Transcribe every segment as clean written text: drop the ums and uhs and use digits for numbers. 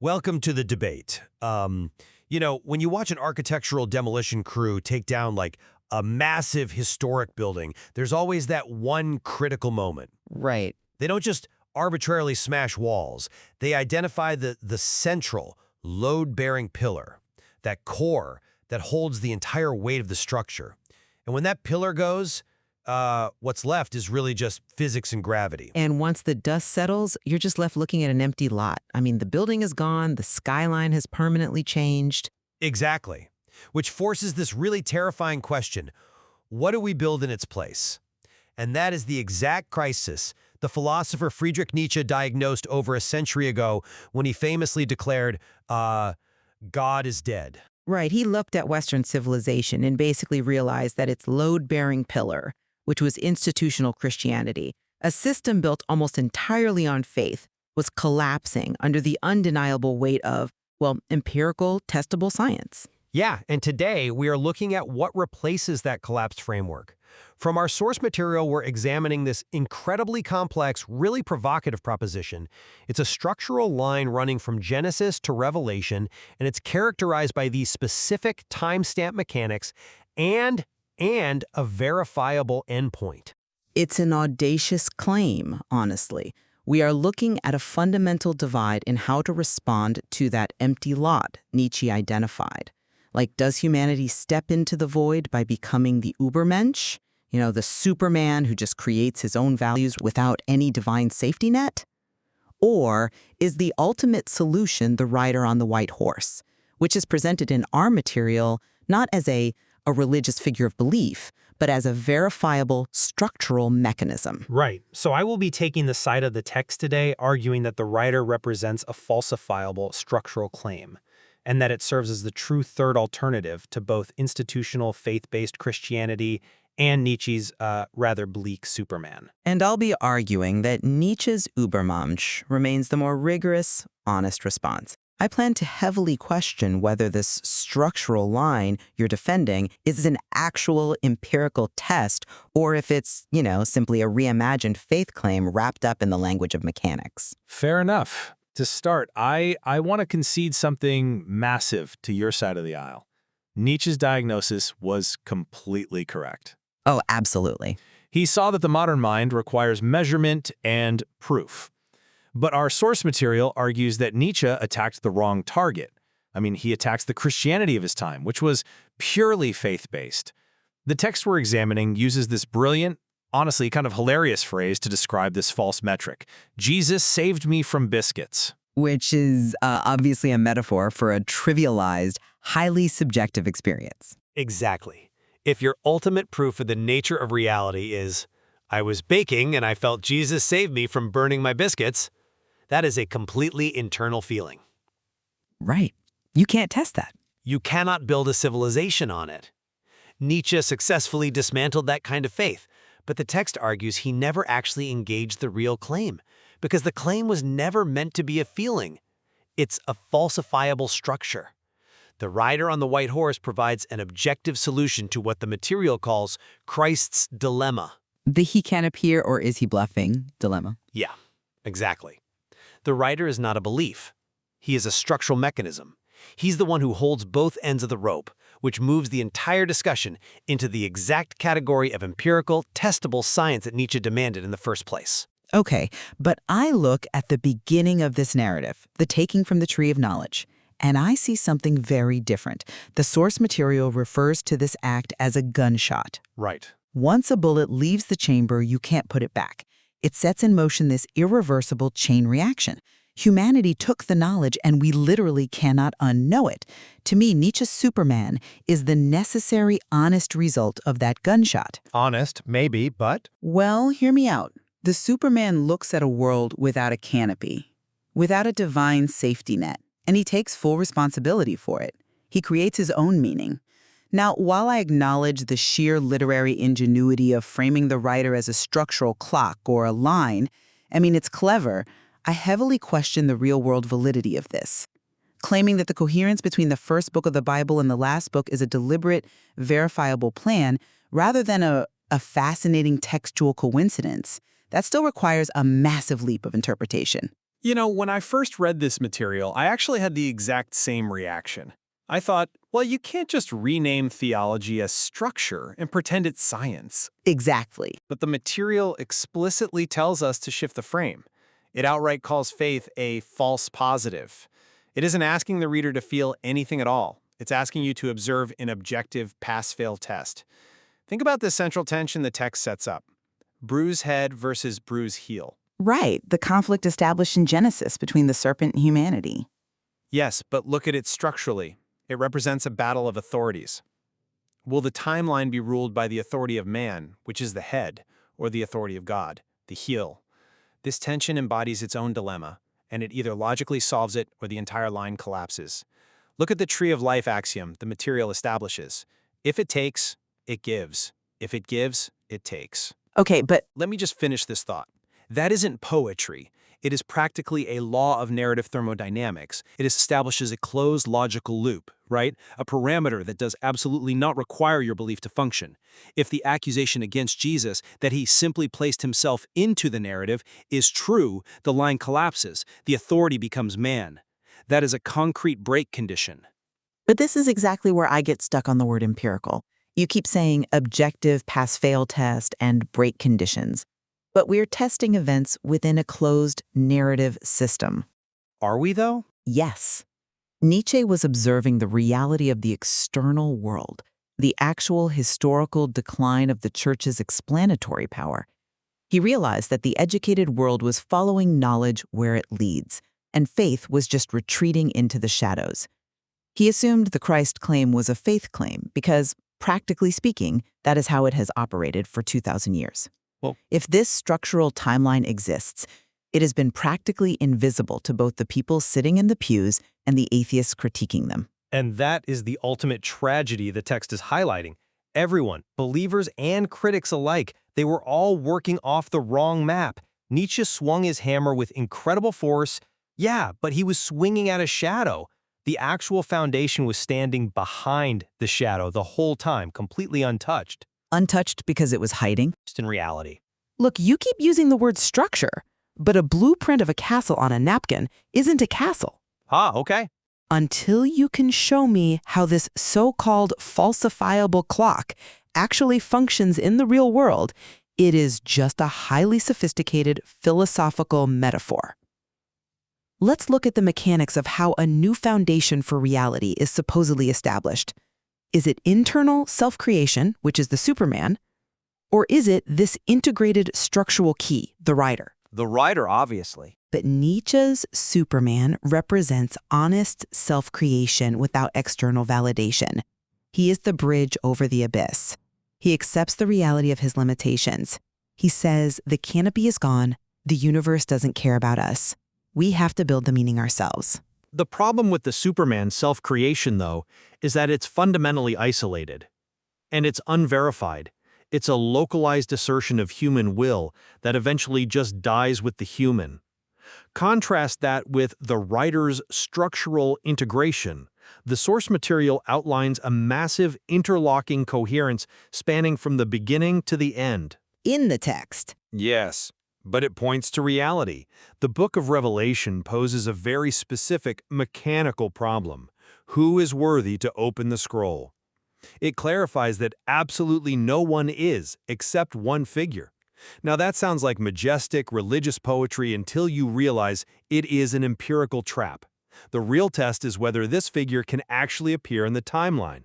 Welcome to the debate. When you watch an architectural demolition crew take down like a massive historic building, there's always that one critical moment. Right. They don't just arbitrarily smash walls. They identify the central load-bearing pillar, that core that holds the entire weight of the structure. And when that pillar goes, what's left is really just physics and gravity. And once the dust settles, you're just left looking at an empty lot. I mean, the building is gone, the skyline has permanently changed. Exactly. Which forces this really terrifying question: what do we build in its place? And that is the exact crisis the philosopher Friedrich Nietzsche diagnosed over a century ago when he famously declared, God is dead. Right, he looked at Western civilization and basically realized that its load-bearing pillar, which was institutional Christianity, a system built almost entirely on faith, was collapsing under the undeniable weight of, well, empirical, testable science. Yeah, and today we are looking at what replaces that collapsed framework. From our source material, we're examining this incredibly complex, really provocative proposition. It's a structural line running from Genesis to Revelation, and it's characterized by these specific timestamp mechanics and a verifiable endpoint. It's an audacious claim, honestly. We are looking at a fundamental divide in how to respond to that empty lot Nietzsche identified. Like, does humanity step into the void by becoming the Übermensch? The Superman who just creates his own values without any divine safety net? Or is the ultimate solution the rider on the white horse, which is presented in our material not as a religious figure of belief, but as a verifiable structural mechanism? Right. So I will be taking the side of the text today, arguing that the rider represents a falsifiable structural claim, and that it serves as the true third alternative to both institutional faith-based Christianity and Nietzsche's rather bleak Superman. And I'll be arguing that Nietzsche's Übermensch remains the more rigorous, honest response. I plan to heavily question whether this structural line you're defending is an actual empirical test or if it's, simply a reimagined faith claim wrapped up in the language of mechanics. Fair enough. To start, I want to concede something massive to your side of the aisle. Nietzsche's diagnosis was completely correct. Oh, absolutely. He saw that the modern mind requires measurement and proof. But our source material argues that Nietzsche attacked the wrong target. He attacks the Christianity of his time, which was purely faith-based. The text we're examining uses this brilliant, honestly kind of hilarious phrase to describe this false metric: Jesus saved me from biscuits. Which is obviously a metaphor for a trivialized, highly subjective experience. Exactly. If your ultimate proof of the nature of reality is, I was baking and I felt Jesus saved me from burning my biscuits, that is a completely internal feeling. Right. You can't test that. You cannot build a civilization on it. Nietzsche successfully dismantled that kind of faith, but the text argues he never actually engaged the real claim, because the claim was never meant to be a feeling. It's a falsifiable structure. The rider on the white horse provides an objective solution to what the material calls Christ's dilemma. The he can appear or is he bluffing dilemma. Yeah, exactly. The rider is not a belief. He is a structural mechanism. He's the one who holds both ends of the rope, which moves the entire discussion into the exact category of empirical, testable science that Nietzsche demanded in the first place. Okay, but I look at the beginning of this narrative, the taking from the tree of knowledge, and I see something very different. The source material refers to this act as a gunshot. Right. Once a bullet leaves the chamber, you can't put it back. It sets in motion this irreversible chain reaction. Humanity took the knowledge and we literally cannot unknow it. To me, Nietzsche's Superman is the necessary, honest result of that gunshot. Honest, maybe, but... Well, hear me out. The Superman looks at a world without a canopy, without a divine safety net, and he takes full responsibility for it. He creates his own meaning. Now, while I acknowledge the sheer literary ingenuity of framing the writer as a structural clock or a line, it's clever, I heavily question the real-world validity of this. Claiming that the coherence between the first book of the Bible and the last book is a deliberate, verifiable plan, rather than a fascinating textual coincidence, that still requires a massive leap of interpretation. You know, when I first read this material, I actually had the exact same reaction. I thought, well, you can't just rename theology as structure and pretend it's science. Exactly. But the material explicitly tells us to shift the frame. It outright calls faith a false positive. It isn't asking the reader to feel anything at all. It's asking you to observe an objective pass-fail test. Think about the central tension the text sets up. Bruise head versus bruise heel. Right, the conflict established in Genesis between the serpent and humanity. Yes, but look at it structurally. It represents a battle of authorities. Will the timeline be ruled by the authority of man, which is the head, or the authority of God, the heel? This tension embodies its own dilemma, and it either logically solves it or the entire line collapses. Look at the tree of life axiom the material establishes. If it takes, it gives. If it gives, it takes. Okay, but Let me just finish this thought. That isn't poetry. It is practically a law of narrative thermodynamics. It establishes a closed logical loop, right? A parameter that does absolutely not require your belief to function. If the accusation against Jesus that he simply placed himself into the narrative is true, the line collapses. The authority becomes man. That is a concrete break condition. this is exactly where I get stuck on the word empirical. You keep saying objective pass-fail test and break conditions. But we're testing events within a closed narrative system. Are we, though? Yes. Nietzsche was observing the reality of the external world, the actual historical decline of the church's explanatory power. He realized that the educated world was following knowledge where it leads, and faith was just retreating into the shadows. He assumed the Christ claim was a faith claim because, practically speaking, that is how it has operated for 2,000 years. Well, if this structural timeline exists, it has been practically invisible to both the people sitting in the pews and the atheists critiquing them. And that is the ultimate tragedy the text is highlighting. Everyone, believers and critics alike, they were all working off the wrong map. Nietzsche swung his hammer with incredible force. Yeah, but he was swinging at a shadow. The actual foundation was standing behind the shadow the whole time, completely untouched. Untouched because it was hiding? Just in reality. Look, you keep using the word structure, but a blueprint of a castle on a napkin isn't a castle. Ah, okay. Until you can show me how this so-called falsifiable clock actually functions in the real world, it is just a highly sophisticated philosophical metaphor. Let's look at the mechanics of how a new foundation for reality is supposedly established. Is it internal self-creation, which is the Superman, or is it this integrated structural key, the rider? The rider, obviously. But Nietzsche's Superman represents honest self-creation without external validation. He is the bridge over the abyss. He accepts the reality of his limitations. He says, the canopy is gone, the universe doesn't care about us. We have to build the meaning ourselves. The problem with the Superman self-creation, though, is that it's fundamentally isolated. And it's unverified. It's a localized assertion of human will that eventually just dies with the human. Contrast that with the writer's structural integration. The source material outlines a massive interlocking coherence spanning from the beginning to the end. In the text. Yes, but it points to reality. The Book of Revelation poses a very specific mechanical problem. Who is worthy to open the scroll? It clarifies that absolutely no one is, except one figure. Now that sounds like majestic religious poetry until you realize it is an empirical trap. The real test is whether this figure can actually appear in the timeline.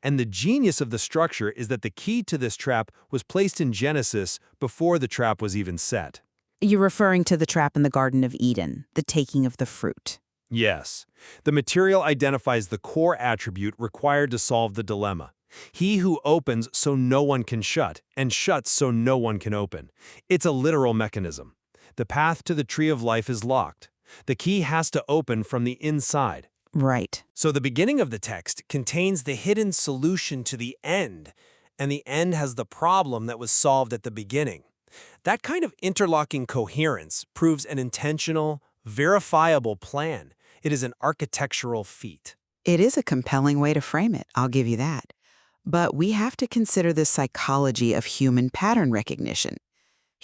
And the genius of the structure is that the key to this trap was placed in Genesis before the trap was even set. You're referring to the trap in the Garden of Eden, the taking of the fruit. Yes, the material identifies the core attribute required to solve the dilemma. He who opens so no one can shut, and shuts so no one can open. It's a literal mechanism. The path to the tree of life is locked. The key has to open from the inside. Right. So the beginning of the text contains the hidden solution to the end, and the end has the problem that was solved at the beginning. That kind of interlocking coherence proves an intentional, verifiable plan. It is an architectural feat. It is a compelling way to frame it, I'll give you that. But we have to consider the psychology of human pattern recognition.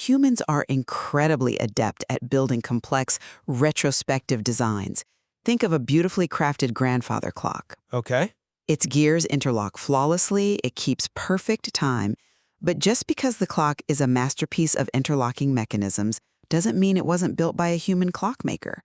Humans are incredibly adept at building complex, retrospective designs. Think of a beautifully crafted grandfather clock. Okay. Its gears interlock flawlessly, it keeps perfect time. But just because the clock is a masterpiece of interlocking mechanisms doesn't mean it wasn't built by a human clockmaker.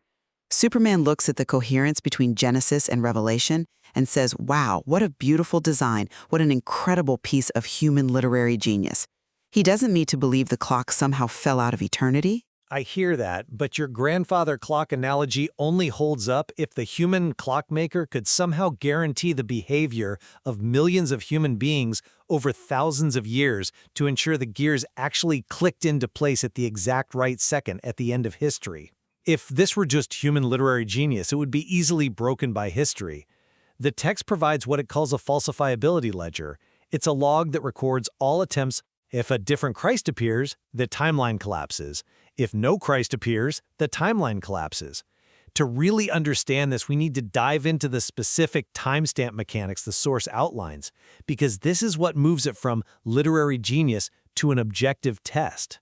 Superman looks at the coherence between Genesis and Revelation and says, wow, what a beautiful design, what an incredible piece of human literary genius. He doesn't need to believe the clock somehow fell out of eternity. I hear that, but your grandfather clock analogy only holds up if the human clockmaker could somehow guarantee the behavior of millions of human beings over thousands of years to ensure the gears actually clicked into place at the exact right second at the end of history. If this were just human literary genius, it would be easily broken by history. The text provides what it calls a falsifiability ledger. It's a log that records all attempts. If a different Christ appears, the timeline collapses. If no Christ appears, the timeline collapses. To really understand this, we need to dive into the specific timestamp mechanics the source outlines, because this is what moves it from literary genius to an objective test.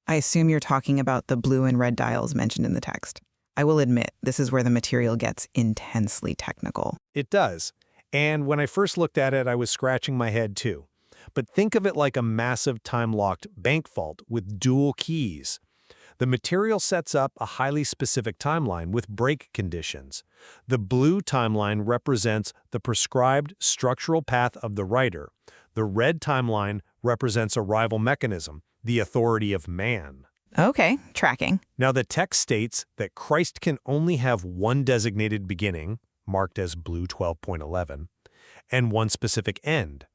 I assume you're talking about the blue and red dials mentioned in the text. I will admit, this is where the material gets intensely technical. It does. And when I first looked at it, I was scratching my head too. But think of it like a massive time-locked bank vault with dual keys. The material sets up a highly specific timeline with break conditions. The blue timeline represents the prescribed structural path of the writer. The red timeline represents arrival mechanism, the authority of man. Okay, tracking. Now, the text states that Christ can only have one designated beginning, marked as blue 12.11, and one specific end.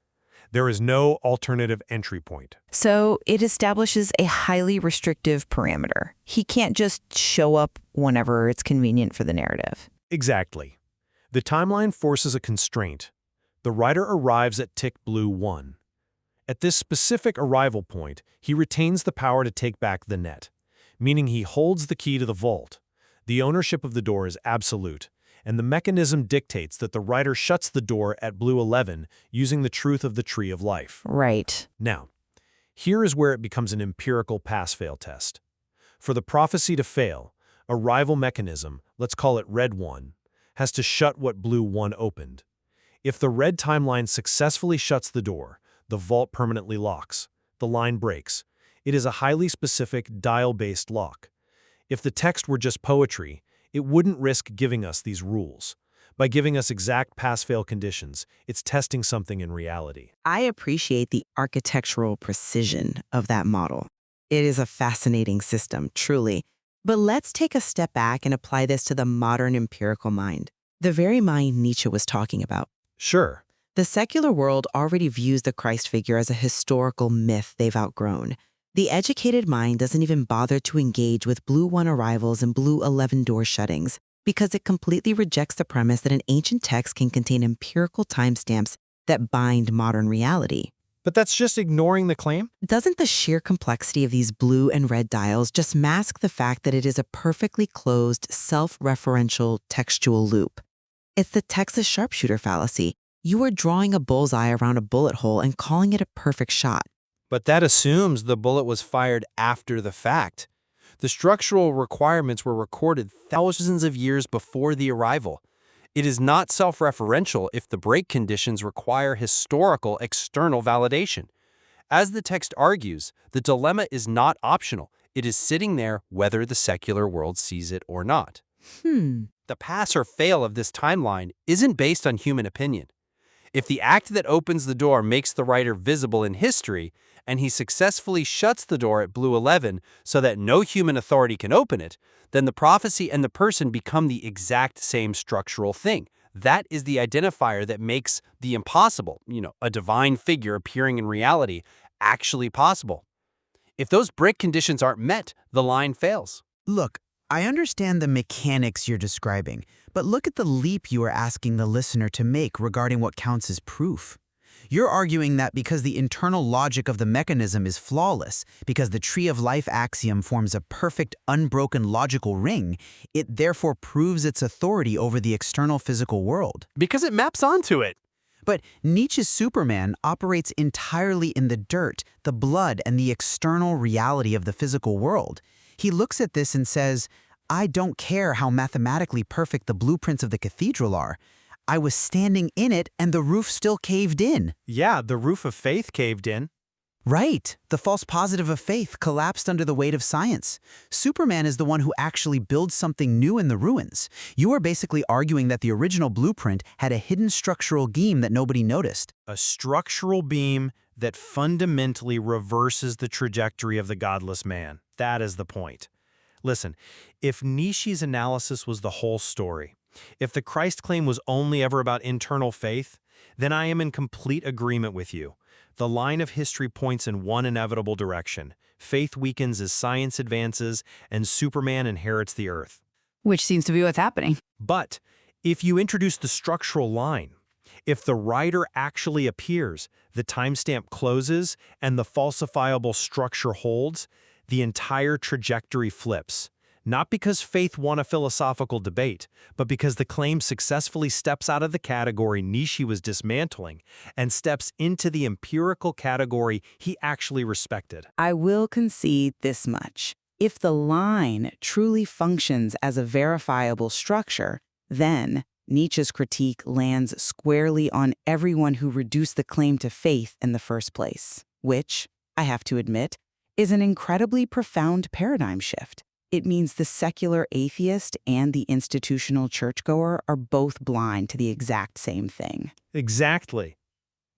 There is no alternative entry point. So it establishes a highly restrictive parameter. He can't just show up whenever it's convenient for the narrative. Exactly. The timeline forces a constraint. The writer arrives at tick blue 1. At this specific arrival point, he retains the power to take back the net, meaning he holds the key to the vault. The ownership of the door is absolute, and the mechanism dictates that the writer shuts the door at blue 11 using the truth of the tree of life. Right. Now, here is where it becomes an empirical pass-fail test. For the prophecy to fail, arrival mechanism, let's call it red 1, has to shut what blue 1 opened. If the red timeline successfully shuts the door, the vault permanently locks. The line breaks. It is a highly specific dial-based lock. If the text were just poetry, it wouldn't risk giving us these rules. By giving us exact pass-fail conditions, it's testing something in reality. I appreciate the architectural precision of that model. It is a fascinating system, truly. But let's take a step back and apply this to the modern empirical mind, the very mind Nietzsche was talking about. Sure. The secular world already views the Christ figure as a historical myth they've outgrown. The educated mind doesn't even bother to engage with blue 1 arrivals and blue 11 door shuttings because it completely rejects the premise that an ancient text can contain empirical timestamps that bind modern reality. But that's just ignoring the claim? Doesn't the sheer complexity of these blue and red dials just mask the fact that it is a perfectly closed, self-referential textual loop? It's the Texas sharpshooter fallacy. You are drawing a bullseye around a bullet hole and calling it a perfect shot. But that assumes the bullet was fired after the fact. The structural requirements were recorded thousands of years before the arrival. It is not self-referential if the break conditions require historical external validation. As the text argues, the dilemma is not optional. It is sitting there whether the secular world sees it or not. The pass or fail of this timeline isn't based on human opinion. If the act that opens the door makes the writer visible in history, and he successfully shuts the door at blue 11 so that no human authority can open it, then the prophecy and the person become the exact same structural thing. That is the identifier that makes the impossible, a divine figure appearing in reality, actually possible. If those break conditions aren't met, the line fails. Look, I understand the mechanics you're describing, but look at the leap you are asking the listener to make regarding what counts as proof. You're arguing that because the internal logic of the mechanism is flawless, because the tree of life axiom forms a perfect, unbroken logical ring, it therefore proves its authority over the external physical world. Because it maps onto it. But Nietzsche's Superman operates entirely in the dirt, the blood, and the external reality of the physical world. He looks at this and says, I don't care how mathematically perfect the blueprints of the cathedral are. I was standing in it and the roof still caved in. Yeah, the roof of faith caved in. Right. The false positive of faith collapsed under the weight of science. Superman is the one who actually builds something new in the ruins. You are basically arguing that the original blueprint had a hidden structural beam that nobody noticed. A structural beam that fundamentally reverses the trajectory of the godless man. That is the point. Listen, if Nietzsche's analysis was the whole story, if the Christ claim was only ever about internal faith, then I am in complete agreement with you. The line of history points in one inevitable direction. Faith weakens as science advances, and Superman inherits the Earth. Which seems to be what's happening. But if you introduce the structural line, if the writer actually appears, the timestamp closes, and the falsifiable structure holds, the entire trajectory flips. Not because faith won a philosophical debate, but because the claim successfully steps out of the category Nietzsche was dismantling and steps into the empirical category he actually respected. I will concede this much. If the line truly functions as a verifiable structure, then Nietzsche's critique lands squarely on everyone who reduced the claim to faith in the first place, which, I have to admit, is an incredibly profound paradigm shift. It means the secular atheist and the institutional churchgoer are both blind to the exact same thing. Exactly.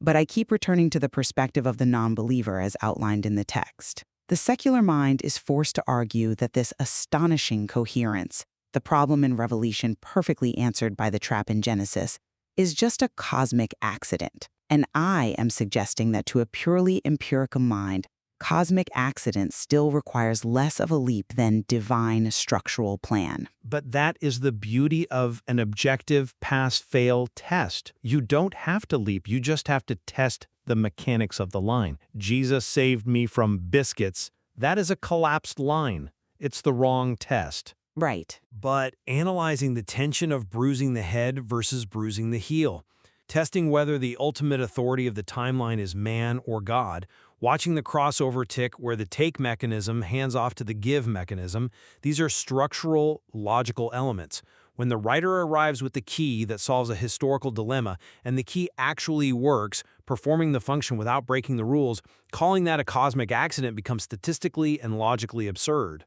But I keep returning to the perspective of the non-believer as outlined in the text. The secular mind is forced to argue that this astonishing coherence, the problem in Revelation perfectly answered by the trap in Genesis, is just a cosmic accident. And I am suggesting that to a purely empirical mind, cosmic accident still requires less of a leap than divine structural plan. But that is the beauty of an objective pass-fail test. You don't have to leap, you just have to test the mechanics of the line. Jesus saved me from biscuits. That is a collapsed line. It's the wrong test. Right. But analyzing the tension of bruising the head versus bruising the heel, testing whether the ultimate authority of the timeline is man or God, watching the crossover tick where the take mechanism hands off to the give mechanism, these are structural, logical elements. When the writer arrives with the key that solves a historical dilemma, and the key actually works, performing the function without breaking the rules, calling that a cosmic accident becomes statistically and logically absurd.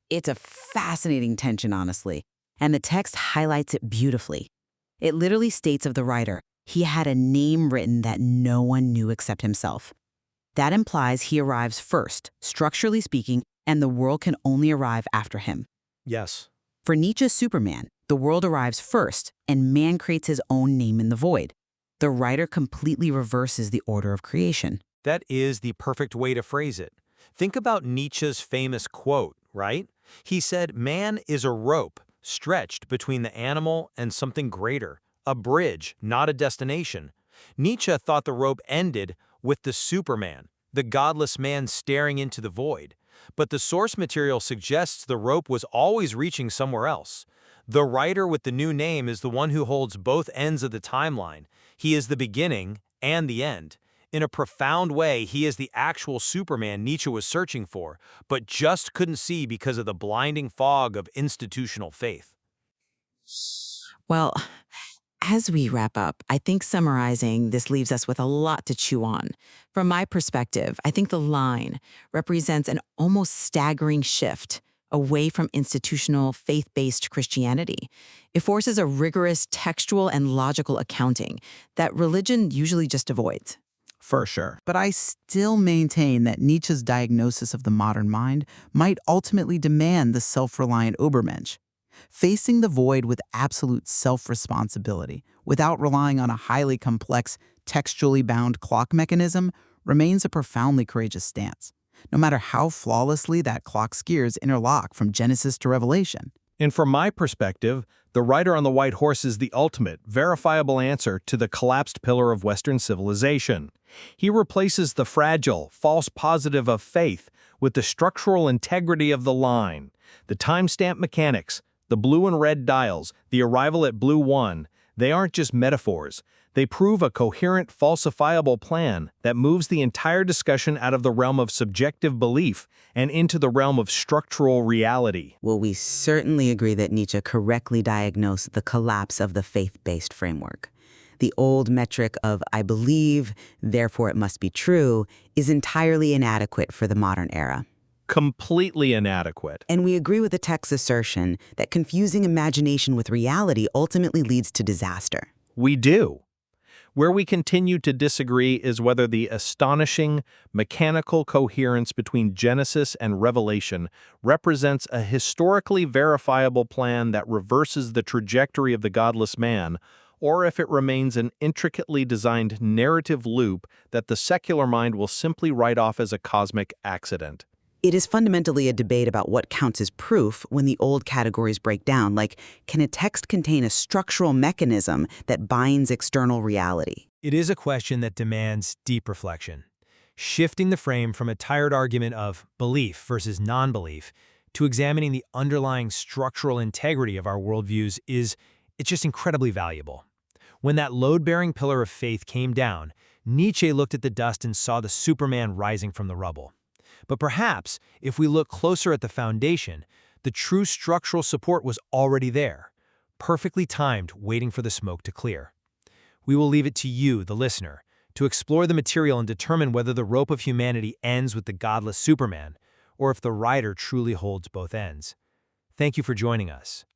It's a fascinating tension, honestly, and the text highlights it beautifully. It literally states of the writer, he had a name written that no one knew except himself. That implies he arrives first, structurally speaking, and the world can only arrive after him. Yes. For Nietzsche's Superman, the world arrives first, and man creates his own name in the void. The writer completely reverses the order of creation. That is the perfect way to phrase it. Think about Nietzsche's famous quote, right? He said, man is a rope stretched between the animal and something greater, a bridge, not a destination. Nietzsche thought the rope ended with the Superman, the godless man staring into the void. But the source material suggests the rope was always reaching somewhere else. The writer with the new name is the one who holds both ends of the timeline. He is the beginning and the end. In a profound way, he is the actual Superman Nietzsche was searching for, but just couldn't see because of the blinding fog of institutional faith. Well, as we wrap up, I think summarizing this leaves us with a lot to chew on. From my perspective, I think the line represents an almost staggering shift away from institutional, faith-based Christianity. It forces a rigorous textual and logical accounting that religion usually just avoids. For sure. But I still maintain that Nietzsche's diagnosis of the modern mind might ultimately demand the self-reliant Übermensch. Facing the void with absolute self-responsibility, without relying on a highly complex, textually bound clock mechanism, remains a profoundly courageous stance, no matter how flawlessly that clock's gears interlock from Genesis to Revelation. And from my perspective, the rider on the white horse is the ultimate, verifiable answer to the collapsed pillar of Western civilization. He replaces the fragile, false positive of faith with the structural integrity of the line, the timestamp mechanics, the blue and red dials, the arrival at blue 1, They aren't just metaphors. They prove a coherent, falsifiable plan that moves the entire discussion out of the realm of subjective belief and into the realm of structural reality. Well, we certainly agree that Nietzsche correctly diagnosed the collapse of the faith-based framework. The old metric of I believe, therefore it must be true, is entirely inadequate for the modern era. Completely inadequate. And we agree with the text's assertion that confusing imagination with reality ultimately leads to disaster. We do. Where we continue to disagree is whether the astonishing, mechanical coherence between Genesis and Revelation represents a historically verifiable plan that reverses the trajectory of the godless man, or if it remains an intricately designed narrative loop that the secular mind will simply write off as a cosmic accident. It is fundamentally a debate about what counts as proof when the old categories break down, like, can a text contain a structural mechanism that binds external reality? It is a question that demands deep reflection. Shifting the frame from a tired argument of belief versus non-belief to examining the underlying structural integrity of our worldviews it's just incredibly valuable. When that load-bearing pillar of faith came down, Nietzsche looked at the dust and saw the Superman rising from the rubble. But perhaps, if we look closer at the foundation, the true structural support was already there, perfectly timed, waiting for the smoke to clear. We will leave it to you, the listener, to explore the material and determine whether the rope of humanity ends with the godless Superman, or if the rider truly holds both ends. Thank you for joining us.